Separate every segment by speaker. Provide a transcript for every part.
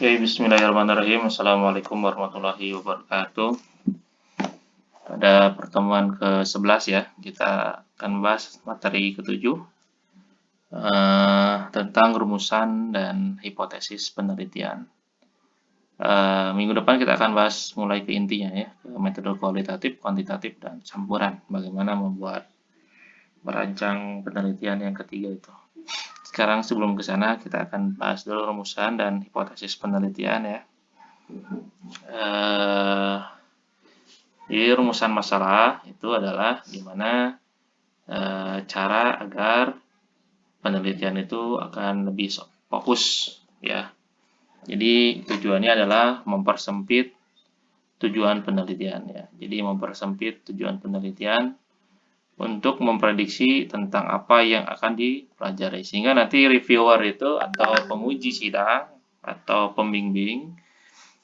Speaker 1: Oke, bismillahirrahmanirrahim. Assalamualaikum warahmatullahi wabarakatuh. Pada pertemuan ke-11 ya, kita akan bahas materi ke-7 tentang rumusan dan hipotesis penelitian. Minggu depan kita akan bahas mulai ke intinya ya, ke metode kualitatif, kuantitatif, dan campuran. Bagaimana merancang penelitian yang ketiga itu. Sekarang sebelum ke sana kita akan bahas dulu rumusan dan hipotesis penelitian ya. Jadi rumusan masalah itu adalah gimana cara agar penelitian itu akan lebih fokus ya. Jadi tujuannya adalah mempersempit tujuan penelitian ya. Jadi mempersempit tujuan penelitian untuk memprediksi tentang apa yang akan dipelajari. Sehingga nanti reviewer itu atau penguji sidang atau pembimbing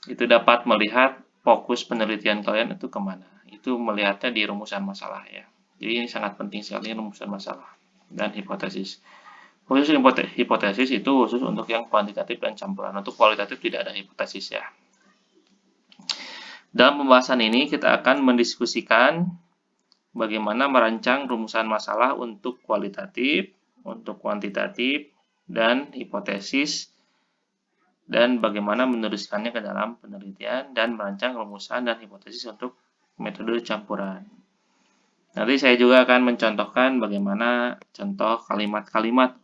Speaker 1: itu dapat melihat fokus penelitian kalian itu kemana. Itu melihatnya di rumusan masalah ya. Jadi ini sangat penting sekali rumusan masalah dan hipotesis. Khusus hipotesis itu khusus untuk yang kuantitatif dan campuran. Untuk kualitatif tidak ada hipotesis ya. Dalam pembahasan ini kita akan mendiskusikan bagaimana merancang rumusan masalah untuk kualitatif, untuk kuantitatif, dan hipotesis, dan bagaimana meneruskannya ke dalam penelitian dan merancang rumusan dan hipotesis untuk metode campuran. Nanti saya juga akan mencontohkan bagaimana contoh kalimat-kalimat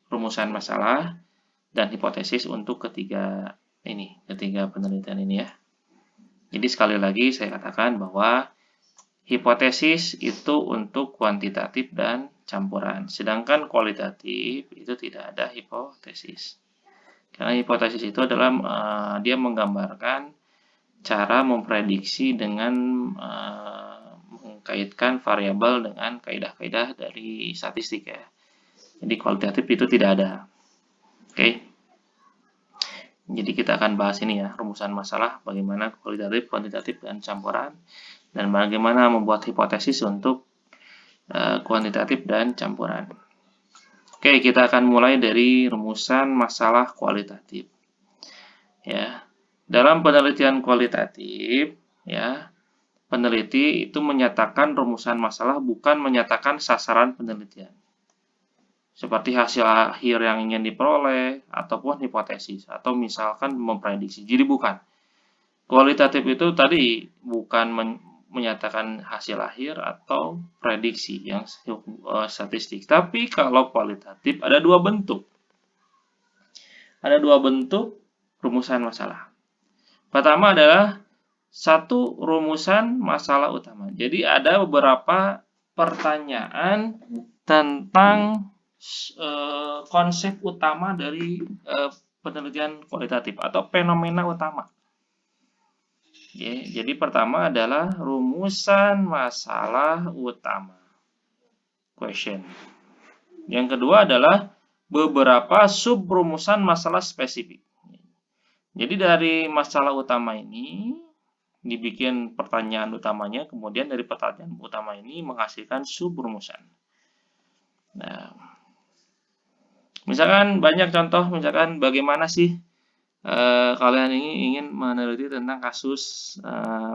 Speaker 1: rumusan masalah dan hipotesis untuk ketiga penelitian ini ya. Jadi sekali lagi saya katakan bahwa hipotesis itu untuk kuantitatif dan campuran, sedangkan kualitatif itu tidak ada hipotesis. Karena hipotesis itu adalah dia menggambarkan cara memprediksi dengan mengkaitkan variabel dengan kaidah-kaidah dari statistik ya. Jadi kualitatif itu tidak ada. Oke. Jadi kita akan bahas ini ya, rumusan masalah, bagaimana kualitatif, kuantitatif, dan campuran, dan bagaimana membuat hipotesis untuk kuantitatif dan campuran. Oke, kita akan mulai dari rumusan masalah kualitatif. Ya. Dalam penelitian kualitatif, ya, peneliti itu menyatakan rumusan masalah bukan menyatakan sasaran penelitian. Seperti hasil akhir yang ingin diperoleh, ataupun hipotesis, atau misalkan memprediksi. Jadi bukan. Kualitatif itu tadi bukan menyatakan hasil akhir atau prediksi yang statistik. Tapi kalau kualitatif ada dua bentuk. Ada dua bentuk rumusan masalah. Pertama adalah satu rumusan masalah utama. Jadi ada beberapa pertanyaan tentang konsep utama dari penelitian kualitatif atau fenomena utama. Jadi pertama adalah rumusan masalah utama. Question. Yang kedua adalah beberapa subrumusan masalah spesifik. Jadi dari masalah utama ini dibikin pertanyaan utamanya, kemudian dari pertanyaan utama ini menghasilkan subrumusan. Nah, misalkan banyak contoh, misalkan bagaimana sih kalian ingin meneliti tentang kasus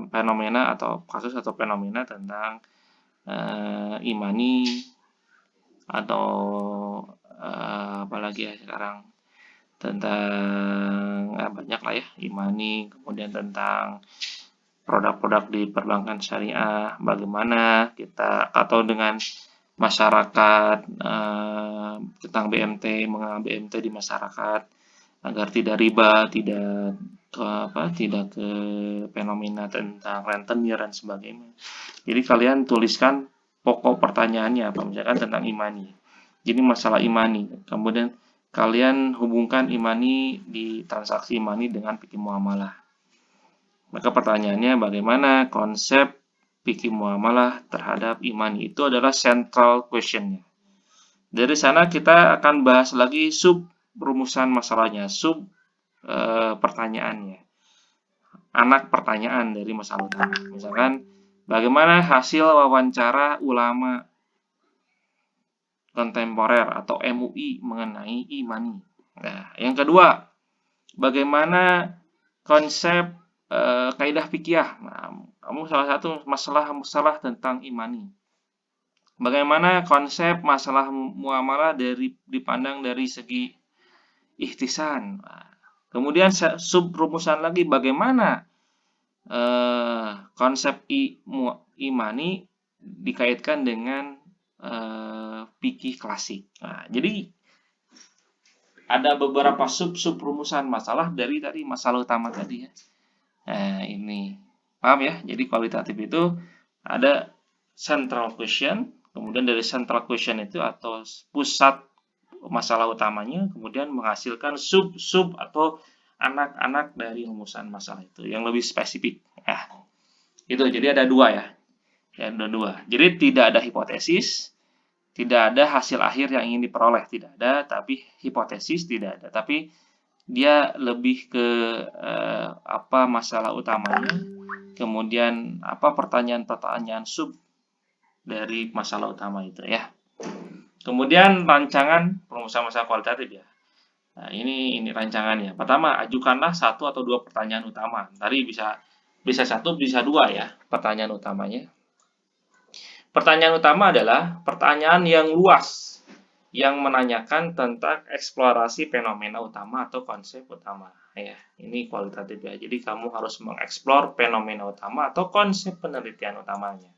Speaker 1: fenomena atau fenomena tentang imani atau apalagi ya sekarang tentang banyak lah ya, imani, kemudian tentang produk-produk di perbankan syariah, bagaimana kita atau dengan masyarakat tentang BMT, mengenal BMT di masyarakat agar tidak riba, tidak ke fenomena tentang rentenir dan sebagainya. Jadi kalian tuliskan pokok pertanyaannya apa, misalkan tentang imani. Jadi masalah imani, kemudian kalian hubungkan imani di transaksi imani dengan fikih muamalah. Maka pertanyaannya bagaimana konsep fikih muamalah terhadap imani, itu adalah central question-nya. Dari sana kita akan bahas lagi sub rumusan masalahnya, sub pertanyaannya, anak pertanyaan dari masalah utama. Misalkan bagaimana hasil wawancara ulama kontemporer atau MUI mengenai imani. Nah, yang kedua, bagaimana konsep kaidah fikih. Nah, kamu salah satu masalah tentang imani. Bagaimana konsep masalah muamalah dipandang dari segi ihtisan. Nah, kemudian sub rumusan lagi bagaimana konsep imani dikaitkan dengan fikih klasik. Nah, jadi ada beberapa sub rumusan masalah dari masalah utama tadi ya. Nah, ini paham ya? Jadi kualitatif itu ada central question, kemudian dari central question itu atau pusat masalah utamanya, kemudian menghasilkan sub atau anak-anak dari rumusan masalah itu yang lebih spesifik. Nah, itu jadi ada dua ya. Ada dua. Jadi tidak ada hipotesis, tidak ada hasil akhir yang ingin diperoleh, tidak ada, tapi hipotesis tidak ada. Tapi dia lebih ke apa masalah utamanya, kemudian apa pertanyaan-pertanyaan sub dari masalah utama itu ya. Kemudian rancangan perumusan masalah kualitatif ya. Nah, ini rancangannya. Pertama, ajukanlah satu atau dua pertanyaan utama. Tadi bisa satu, bisa dua ya pertanyaan utamanya. Pertanyaan utama adalah pertanyaan yang luas yang menanyakan tentang eksplorasi fenomena utama atau konsep utama. Ya, ini kualitatif ya. Jadi kamu harus mengeksplor fenomena utama atau konsep penelitian utamanya.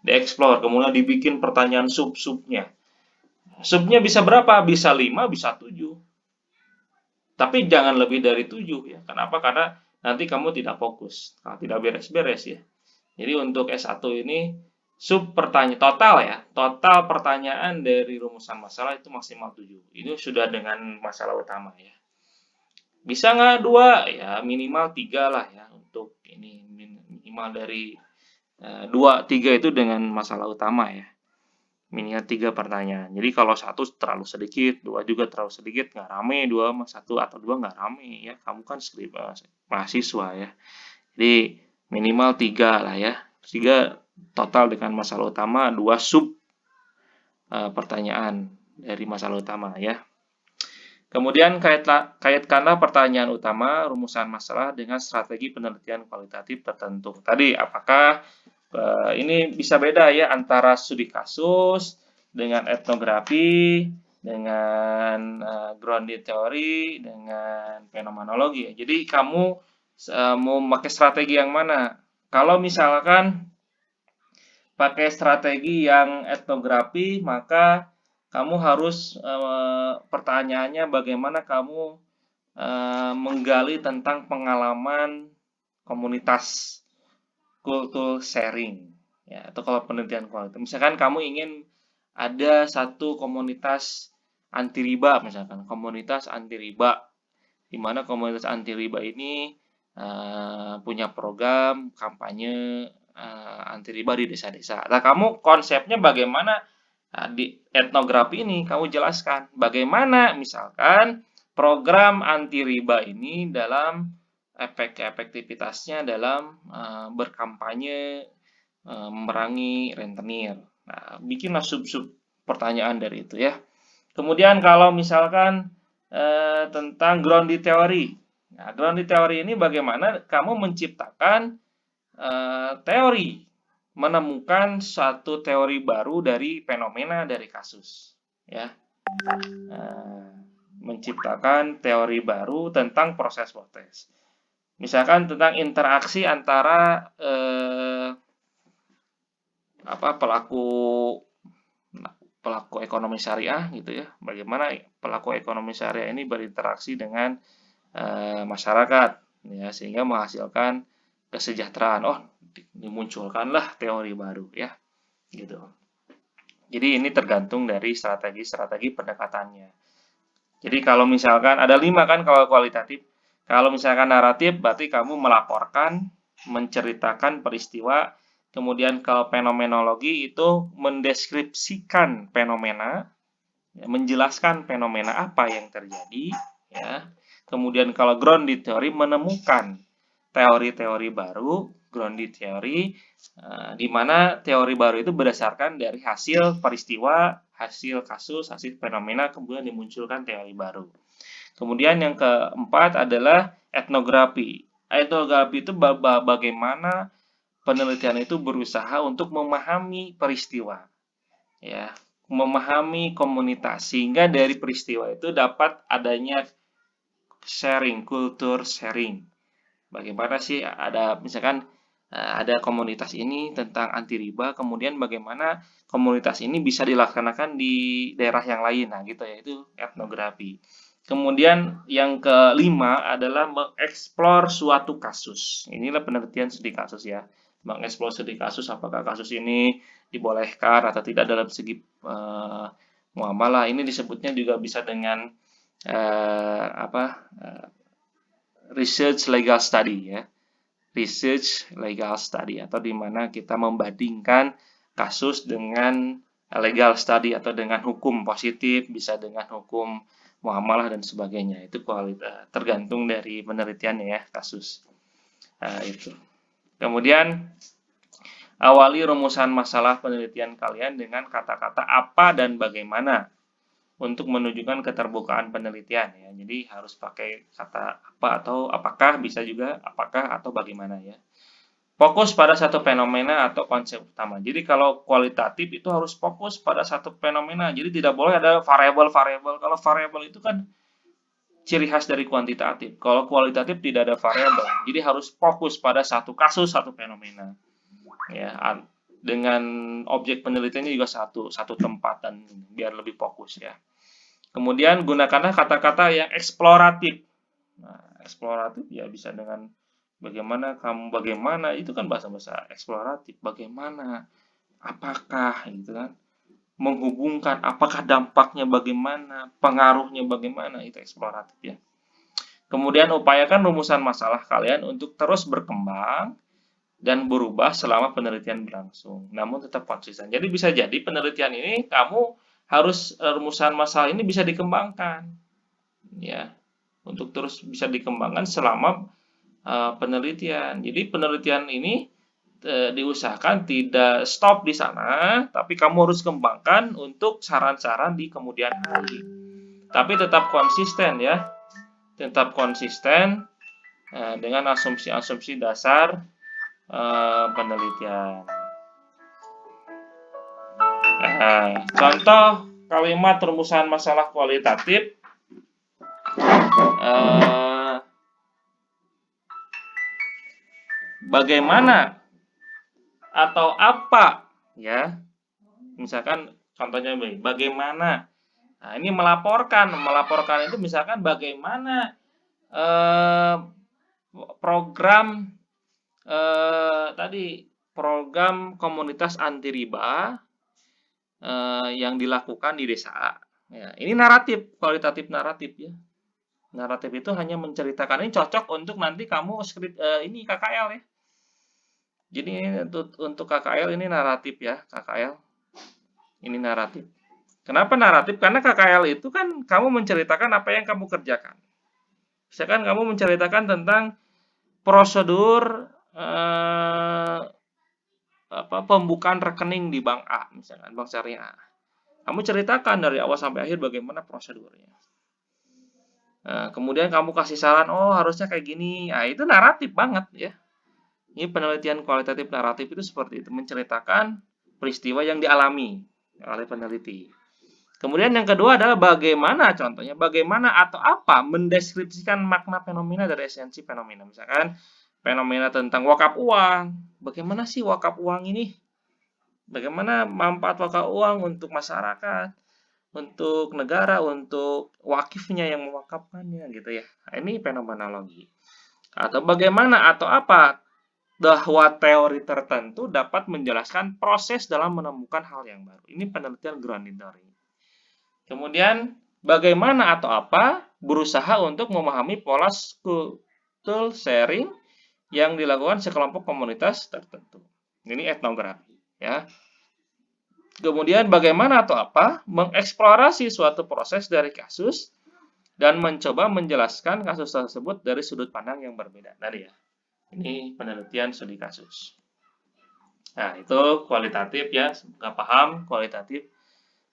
Speaker 1: Dieksplor, kemudian dibikin pertanyaan sub-subnya. Subnya bisa berapa? Bisa 5, bisa 7. Tapi jangan lebih dari 7 ya. Kenapa? Karena nanti kamu tidak fokus, tidak beres-beres ya. Jadi untuk S1 ini sub pertanyaan total ya. Total pertanyaan dari rumusan masalah itu maksimal 7. Ini sudah dengan masalah utama ya. Bisa nggak 2? Ya minimal 3 lah ya untuk ini minimal dari 2, 3 itu dengan masalah utama ya. Minimal 3 pertanyaan. Jadi kalau 1 terlalu sedikit, 2 juga terlalu sedikit, nggak rame, 1 atau 2 nggak rame ya. Kamu kan mahasiswa ya. Jadi minimal 3 lah ya. 3 total dengan masalah utama, 2 sub pertanyaan dari masalah utama ya. Kemudian kaitkanlah pertanyaan utama rumusan masalah dengan strategi penelitian kualitatif tertentu. Tadi apakah ini bisa beda ya antara studi kasus dengan etnografi, dengan grounded theory, dengan fenomenologi. Jadi kamu mau pakai strategi yang mana? Kalau misalkan pakai strategi yang etnografi, maka kamu harus pertanyaannya bagaimana kamu menggali tentang pengalaman komunitas kultur sharing ya, atau kalau penelitian kualitas. Misalkan kamu ingin ada satu komunitas anti riba, misalkan komunitas anti riba, di mana komunitas anti riba ini punya program kampanye anti riba di desa-desa. Nah, kamu konsepnya bagaimana di etnografi ini kamu jelaskan bagaimana misalkan program anti riba ini dalam efektivitasnya dalam berkampanye memerangi rentenir. Nah, bikinlah sub-sub pertanyaan dari itu ya. Kemudian kalau misalkan tentang grounded theory. Nah, grounded theory ini bagaimana kamu menciptakan teori, menemukan suatu teori baru dari fenomena dari kasus ya. Menciptakan teori baru tentang proses-proses. Misalkan tentang interaksi antara pelaku ekonomi syariah gitu ya. Bagaimana pelaku ekonomi syariah ini berinteraksi dengan masyarakat ya, sehingga menghasilkan kesejahteraan. Oh, dimunculkanlah teori baru ya. Gitu. Jadi ini tergantung dari strategi pendekatannya. Jadi kalau misalkan ada 5 kan kalau kualitatif. Kalau misalkan naratif berarti kamu melaporkan, menceritakan peristiwa. Kemudian kalau fenomenologi itu mendeskripsikan fenomena, ya, menjelaskan fenomena apa yang terjadi. Ya. Kemudian kalau grounded theory menemukan teori-teori baru, grounded theory, di mana teori baru itu berdasarkan dari hasil peristiwa, hasil kasus, hasil fenomena, kemudian dimunculkan teori baru. Kemudian yang keempat adalah etnografi. Etnografi itu bagaimana penelitian itu berusaha untuk memahami peristiwa, ya, memahami komunitas, sehingga dari peristiwa itu dapat adanya sharing, kultur sharing. Bagaimana sih ada misalkan ada komunitas ini tentang anti riba, kemudian bagaimana komunitas ini bisa dilaksanakan di daerah yang lain, nah gitu ya, itu etnografi. Kemudian yang kelima adalah mengeksplor suatu kasus. Inilah penelitian studi kasus ya, mengeksplor studi kasus, apakah kasus ini dibolehkan atau tidak dalam segi muamalah. Ini disebutnya juga bisa dengan research legal study ya, research legal study, atau di mana kita membandingkan kasus dengan legal study atau dengan hukum positif, bisa dengan hukum muamalah dan sebagainya. Itu kualitas tergantung dari penelitiannya ya, kasus. Nah, itu. Kemudian awali rumusan masalah penelitian kalian dengan kata-kata apa dan bagaimana untuk menunjukkan keterbukaan penelitian ya. Jadi harus pakai kata apa atau apakah, bisa juga apakah atau bagaimana ya. Fokus pada satu fenomena atau konsep utama. Jadi kalau kualitatif itu harus fokus pada satu fenomena. Jadi tidak boleh ada variabel-variabel. Kalau variabel itu kan ciri khas dari kuantitatif. Kalau kualitatif tidak ada variabel. Jadi harus fokus pada satu kasus, satu fenomena. Ya, dengan objek penelitiannya juga satu tempat dan biar lebih fokus ya. Kemudian gunakanlah kata-kata yang eksploratif. Nah, eksploratif ya bisa dengan bagaimana kamu, bagaimana, itu kan bahasa-bahasa eksploratif. Bagaimana, apakah, gitu kan. Menghubungkan, apakah dampaknya bagaimana, pengaruhnya bagaimana, itu eksploratif ya. Kemudian upayakan rumusan masalah kalian untuk terus berkembang dan berubah selama penelitian berlangsung, namun tetap konsisten. Jadi bisa jadi penelitian ini kamu harus rumusan masalah ini bisa dikembangkan, ya, untuk terus bisa dikembangkan selama penelitian. Jadi penelitian ini diusahakan tidak stop di sana, tapi kamu harus kembangkan untuk saran-saran di kemudian hari. Tapi tetap konsisten ya, tetap konsisten dengan asumsi-asumsi dasar penelitian. Nah, contoh kalimat rumusan masalah kualitatif. Bagaimana atau apa ya, misalkan contohnya begini, bagaimana. Nah, ini melaporkan itu misalkan bagaimana program tadi, program komunitas anti riba yang dilakukan di desa. Ya, ini naratif, kualitatif naratif ya. Naratif itu hanya menceritakan, ini cocok untuk nanti kamu skrip ini KKL ya. Jadi untuk KKL ini naratif ya, KKL. Ini naratif. Kenapa naratif? Karena KKL itu kan kamu menceritakan apa yang kamu kerjakan. Misalkan kamu menceritakan tentang prosedur pembukaan rekening di bank A, misalkan bank syariah A. Kamu ceritakan dari awal sampai akhir bagaimana prosedurnya. Nah, kemudian kamu kasih saran, oh harusnya kayak gini. Nah, itu naratif banget ya. Ini penelitian kualitatif naratif itu seperti itu, menceritakan peristiwa yang dialami oleh peneliti. Kemudian yang kedua adalah bagaimana, contohnya bagaimana atau apa mendeskripsikan makna fenomena dari esensi fenomena. Misalkan fenomena tentang wakaf uang. Bagaimana sih wakaf uang ini? Bagaimana manfaat wakaf uang untuk masyarakat, untuk negara, untuk wakifnya yang mewakafkannya gitu ya. Nah, ini fenomenologi. Atau bagaimana atau apa bahwa teori tertentu dapat menjelaskan proses dalam menemukan hal yang baru. Ini penelitian grounding theory. Kemudian bagaimana atau apa berusaha untuk memahami pola kultur sharing yang dilakukan sekelompok komunitas tertentu. Ini etnografi ya. Kemudian bagaimana atau apa mengeksplorasi suatu proses dari kasus dan mencoba menjelaskan kasus tersebut dari sudut pandang yang berbeda. Tadi ya. Ini penelitian studi kasus. Nah, itu kualitatif ya. Nggak paham kualitatif.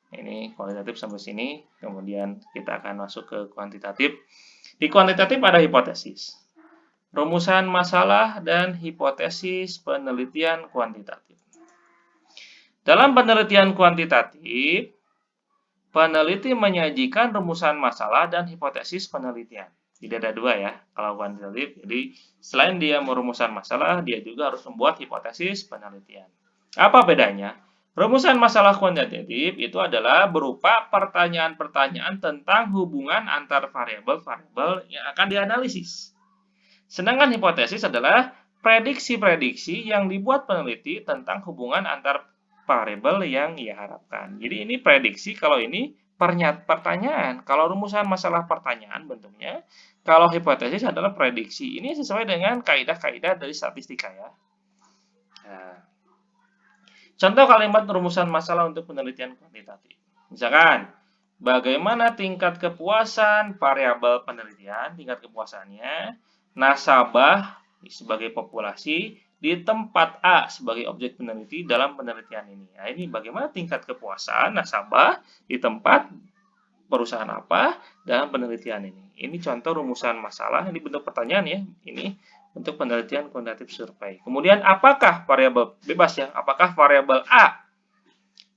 Speaker 1: Ini kualitatif sampai sini, kemudian kita akan masuk ke kuantitatif. Di kuantitatif ada hipotesis, rumusan masalah, dan hipotesis penelitian kuantitatif. Dalam penelitian kuantitatif, peneliti menyajikan rumusan masalah dan hipotesis penelitian. Jadi ada dua ya, kalau kuantitatif. Jadi selain dia merumuskan masalah, dia juga harus membuat hipotesis penelitian. Apa bedanya? Rumusan masalah kuantitatif itu adalah berupa pertanyaan-pertanyaan tentang hubungan antar variabel-variabel yang akan dianalisis. Sedangkan hipotesis adalah prediksi-prediksi yang dibuat peneliti tentang hubungan antar variabel yang ia harapkan. Jadi ini prediksi, kalau ini pertanyaan. Kalau rumusan masalah pertanyaan bentuknya, kalau hipotesis adalah prediksi. Ini sesuai dengan kaidah-kaidah dari statistika ya. Nah, contoh kalimat rumusan masalah untuk penelitian kuantitatif. Misalkan, bagaimana tingkat kepuasan variabel penelitian, tingkat kepuasannya, nasabah sebagai populasi di tempat A sebagai objek peneliti dalam penelitian ini. Nah, ini bagaimana tingkat kepuasan nasabah di tempat perusahaan apa dalam penelitian ini. Ini contoh rumusan masalah, ini bentuk pertanyaan ya. Ini untuk penelitian kuantitatif survei. Kemudian apakah variabel bebas ya? Apakah variabel A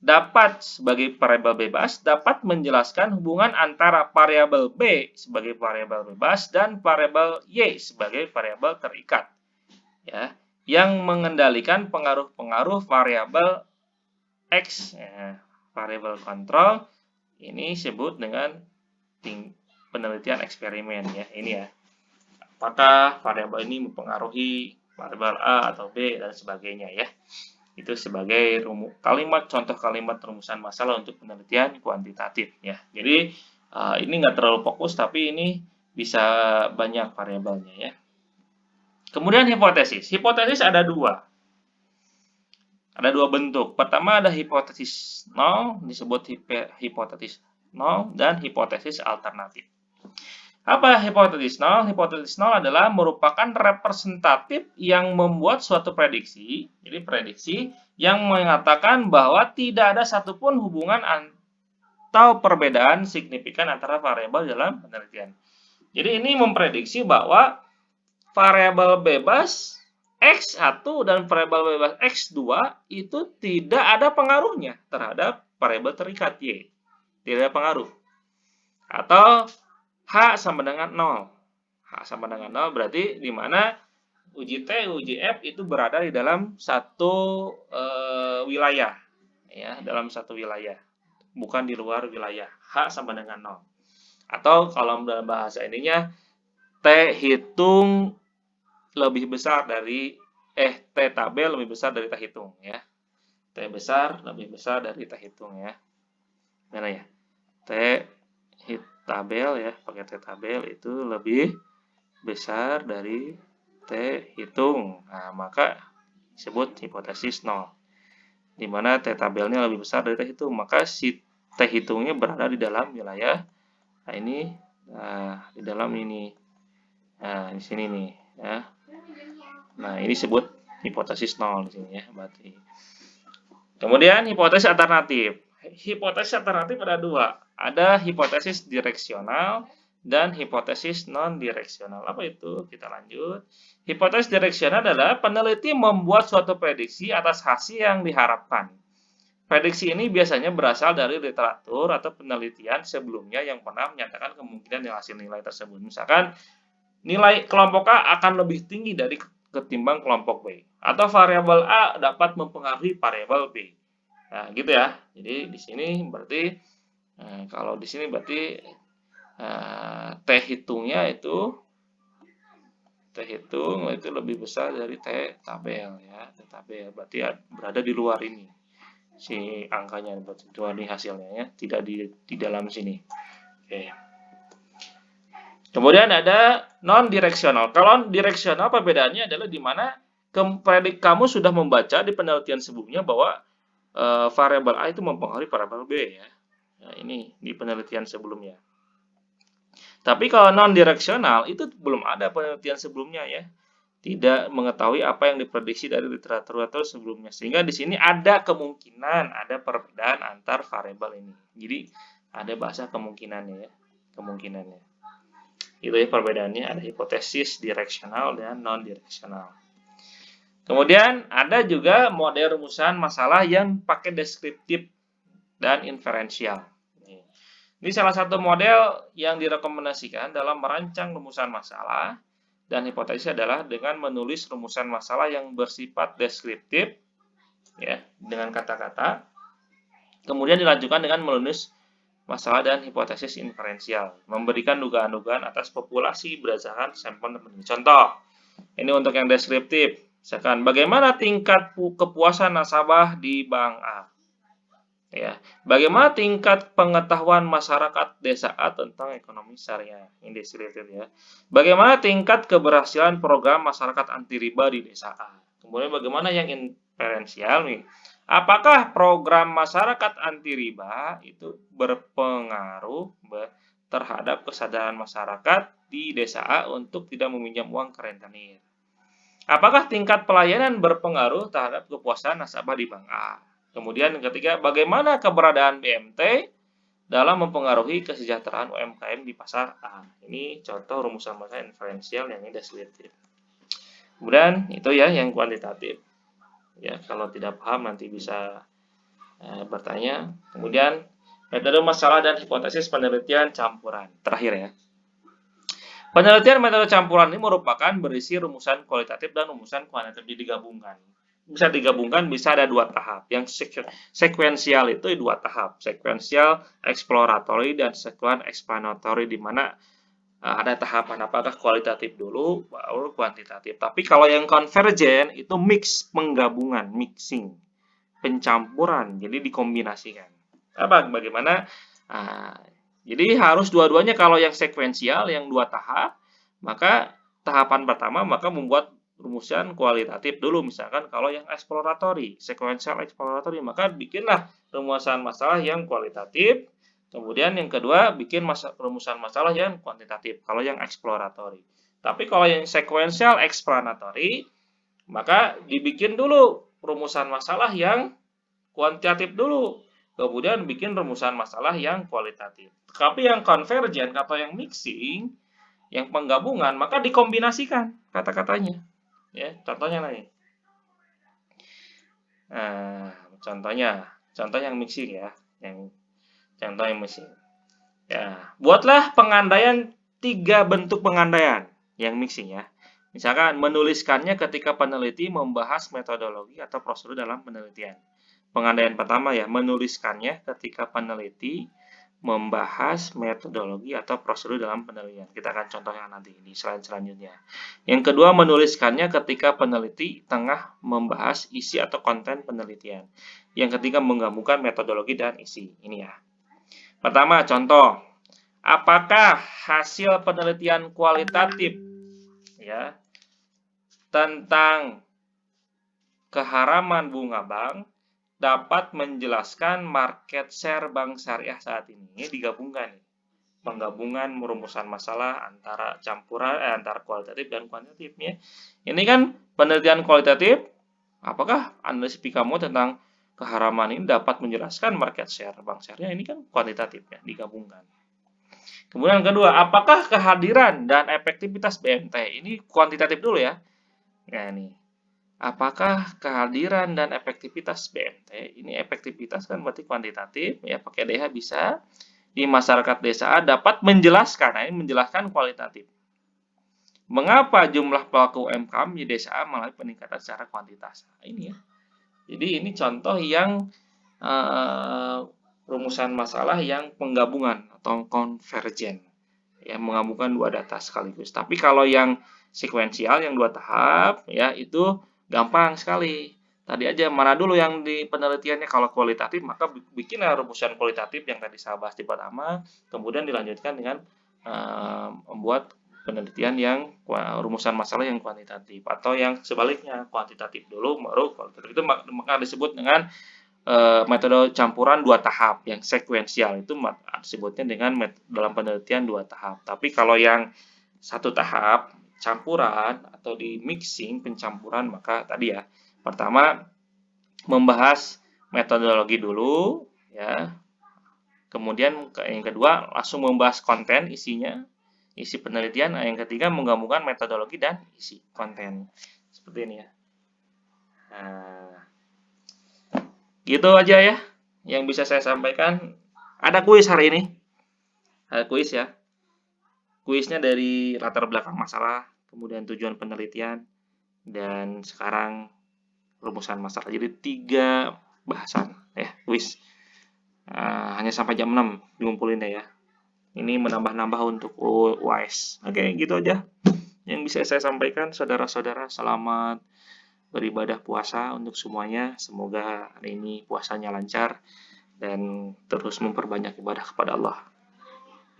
Speaker 1: dapat sebagai variabel bebas dapat menjelaskan hubungan antara variabel B sebagai variabel bebas dan variabel Y sebagai variabel terikat. Ya, yang mengendalikan pengaruh-pengaruh variabel X, ya, variabel kontrol. Ini disebut dengan penelitian eksperimen ya. Ini ya. Apakah variabel ini mempengaruhi variabel A atau B dan sebagainya ya. Itu sebagai contoh kalimat rumusan masalah untuk penelitian kuantitatif ya. Jadi ini nggak terlalu fokus, tapi ini bisa banyak variabelnya ya. Kemudian hipotesis. Hipotesis ada dua. Ada dua bentuk. Pertama ada hipotesis nol, disebut hipotesis nol, dan hipotesis alternatif. Apa hipotesis nol? Hipotesis nol adalah merupakan representatif yang membuat suatu prediksi. Jadi prediksi yang mengatakan bahwa tidak ada satupun hubungan atau perbedaan signifikan antara variabel dalam penelitian. Jadi ini memprediksi bahwa variabel bebas X1 dan variabel bebas X2 itu tidak ada pengaruhnya terhadap variabel terikat Y. Tidak ada pengaruh. Atau H sama dengan 0. H sama dengan 0 berarti di mana uji T, uji F itu berada di dalam satu wilayah. Ya, dalam satu wilayah. Bukan di luar wilayah. H sama dengan 0. Atau kalau dalam bahasa ininya, T hitung lebih besar dari, T tabel lebih besar dari T hitung. Ya. T besar lebih besar dari T hitung ya. Mana ya? T tabel ya, pakai T tabel itu lebih besar dari T hitung. Nah, maka disebut hipotesis 0. Di mana T tabelnya lebih besar dari T hitung, maka si T hitungnya berada di dalam wilayah. Nah, ini di dalam ini. Nah, di sini nih ya. Nah, ini disebut hipotesis 0 di sini ya, berarti. Kemudian hipotesis alternatif. Hipotesis alternatif ada dua. Ada hipotesis direksional dan hipotesis non-direksional. Apa itu? Kita lanjut. Hipotesis direksional adalah peneliti membuat suatu prediksi atas hasil yang diharapkan. Prediksi ini biasanya berasal dari literatur atau penelitian sebelumnya yang pernah menyatakan kemungkinan hasil nilai tersebut. Misalkan, nilai kelompok A akan lebih tinggi dari ketimbang kelompok B. Atau variabel A dapat mempengaruhi variabel B. Nah, gitu ya. Jadi di sini berarti kalau di sini berarti T hitungnya itu lebih besar dari T tabel ya. T tabel berarti berada di luar ini. Si angkanya berarti di luar ini hasilnya ya, tidak di dalam sini. Oke. Kemudian ada non-direksional. Kalau direksional perbedaannya adalah di mana kamu sudah membaca di penelitian sebelumnya bahwa variabel A itu mempengaruhi variabel B ya. Nah, ini di penelitian sebelumnya. Tapi kalau non-direksional itu belum ada penelitian sebelumnya ya. tidak mengetahui apa yang diprediksi dari literatur sebelumnya. Sehingga di sini ada kemungkinan ada perbedaan antar variabel ini. Jadi ada bahasa kemungkinannya ya, kemungkinannya. Itu ya perbedaannya, ada hipotesis direksional dan non direksional. Kemudian ada juga model rumusan masalah yang pakai deskriptif dan inferensial. Ini salah satu model yang direkomendasikan dalam merancang rumusan masalah dan hipotesis adalah dengan menulis rumusan masalah yang bersifat deskriptif ya, dengan kata-kata. Kemudian dilanjutkan dengan menulis masalah dan hipotesis inferensial, memberikan dugaan-dugaan atas populasi berdasarkan sampel tertentu. Contoh, ini untuk yang deskriptif. Misalkan, bagaimana tingkat kepuasan nasabah di Bank A? Ya, bagaimana tingkat pengetahuan masyarakat desa A tentang ekonomi syariah? Ini deskriptif ya. Bagaimana tingkat keberhasilan program masyarakat anti riba di desa A? Kemudian bagaimana yang inferensial nih? Apakah program masyarakat anti riba itu berpengaruh terhadap kesadaran masyarakat di desa A untuk tidak meminjam uang ke rentenir? Apakah tingkat pelayanan berpengaruh terhadap kepuasan nasabah di Bank A? Kemudian yang ketiga, bagaimana keberadaan BMT dalam mempengaruhi kesejahteraan UMKM di pasar A? Ini contoh rumusan masalah inferensial yang ini deskriptif. Kemudian itu ya yang kuantitatif. Ya, kalau tidak paham nanti bisa bertanya. Kemudian metode masalah dan hipotesis penelitian campuran. Terakhir ya. Penelitian metode campuran ini merupakan berisi rumusan kualitatif dan rumusan kuantitatif digabungkan. Bisa digabungkan, bisa ada dua tahap. Yang sekuensial itu dua tahap, sekuensial exploratory dan sekuensial explanatory, di mana ada tahapan apakah kualitatif dulu baru kuantitatif. Tapi kalau yang konvergen itu mix, penggabungan, mixing, pencampuran, jadi dikombinasikan. Bagaimana? Jadi harus dua-duanya. Kalau yang sekuensial yang dua tahap, maka tahapan pertama maka membuat rumusan kualitatif dulu. Misalkan kalau yang exploratory, sequential exploratory, maka bikinlah rumusan masalah yang kualitatif. Kemudian yang kedua bikin rumusan masalah yang kuantitatif kalau yang exploratory. Tapi kalau yang sequential explanatory, maka dibikin dulu rumusan masalah yang kuantitatif dulu. Kemudian bikin rumusan masalah yang kualitatif. Tapi yang convergent atau yang mixing, yang penggabungan, maka dikombinasikan kata-katanya. Ya, contohnya nih. Nah, contoh yang mixing ya, contoh yang mixing. Ya, buatlah pengandaian 3 bentuk pengandaian yang mixing ya. Misalkan menuliskannya ketika peneliti membahas metodologi atau prosedur dalam penelitian. Pengandaian pertama ya, menuliskannya ketika peneliti membahas metodologi atau prosedur dalam penelitian. Kita akan contohnya nanti di slide selanjutnya. Yang kedua, menuliskannya ketika peneliti tengah membahas isi atau konten penelitian. Yang ketiga, menggabungkan metodologi dan isi. Ini ya. Pertama, contoh. Apakah hasil penelitian kualitatif ya tentang keharaman bunga bank dapat menjelaskan market share bank syariah saat ini? Ini digabungkan nih. Penggabungan merumusan masalah antara campuran antara kualitatif dan kuantitatifnya. Ini kan penelitian kualitatif. Apakah analisis kamu tentang keharaman ini dapat menjelaskan market share bank syariah? Ini kan kuantitatif ya, digabungkan. Kemudian yang kedua, apakah kehadiran dan efektivitas BMT? Ini kuantitatif dulu ya. Nah, ini. Apakah kehadiran dan efektivitas BMT, ini efektivitas kan berarti kuantitatif, ya pakai DH bisa, di masyarakat desa A dapat menjelaskan, nah ini menjelaskan kualitatif. Mengapa jumlah pelaku UMKM di desa A mengalami peningkatan secara kuantitas? Nah, ini ya. Jadi ini contoh yang rumusan masalah yang penggabungan atau konvergen, ya menggabungkan dua data sekaligus. Tapi kalau yang sekuensial yang dua tahap, ya itu gampang sekali. Tadi aja mana dulu yang di penelitiannya. Kalau kualitatif maka bikinlah rumusan kualitatif yang tadi saya bahas di pertama, kemudian dilanjutkan dengan membuat penelitian yang rumusan masalah yang kuantitatif, atau yang sebaliknya kuantitatif dulu baru kualitatif. Itu maka disebut dengan metode campuran dua tahap. Yang sekuensial itu disebutnya dengan dalam penelitian dua tahap. Tapi kalau yang satu tahap campuran atau di mixing pencampuran, maka tadi ya, pertama membahas metodologi dulu ya. Kemudian yang kedua langsung membahas konten isinya, isi penelitian. Yang ketiga menggabungkan metodologi dan isi konten. Seperti ini ya. Nah, gitu aja ya yang bisa saya sampaikan. Ada kuis hari ini. Ada kuis ya. Kuisnya dari latar belakang masalah, kemudian tujuan penelitian, dan sekarang rumusan masalah. Jadi 3 bahasan ya kuis. Hanya sampai jam 6 dikumpulin ya. Ini menambah-nambah untuk UAS. Oke, gitu aja yang bisa saya sampaikan. Saudara-saudara, selamat beribadah puasa untuk semuanya. Semoga hari ini puasanya lancar dan terus memperbanyak ibadah kepada Allah.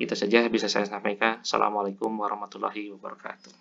Speaker 1: Itu saja bisa saya sampaikan. Assalamualaikum warahmatullahi wabarakatuh.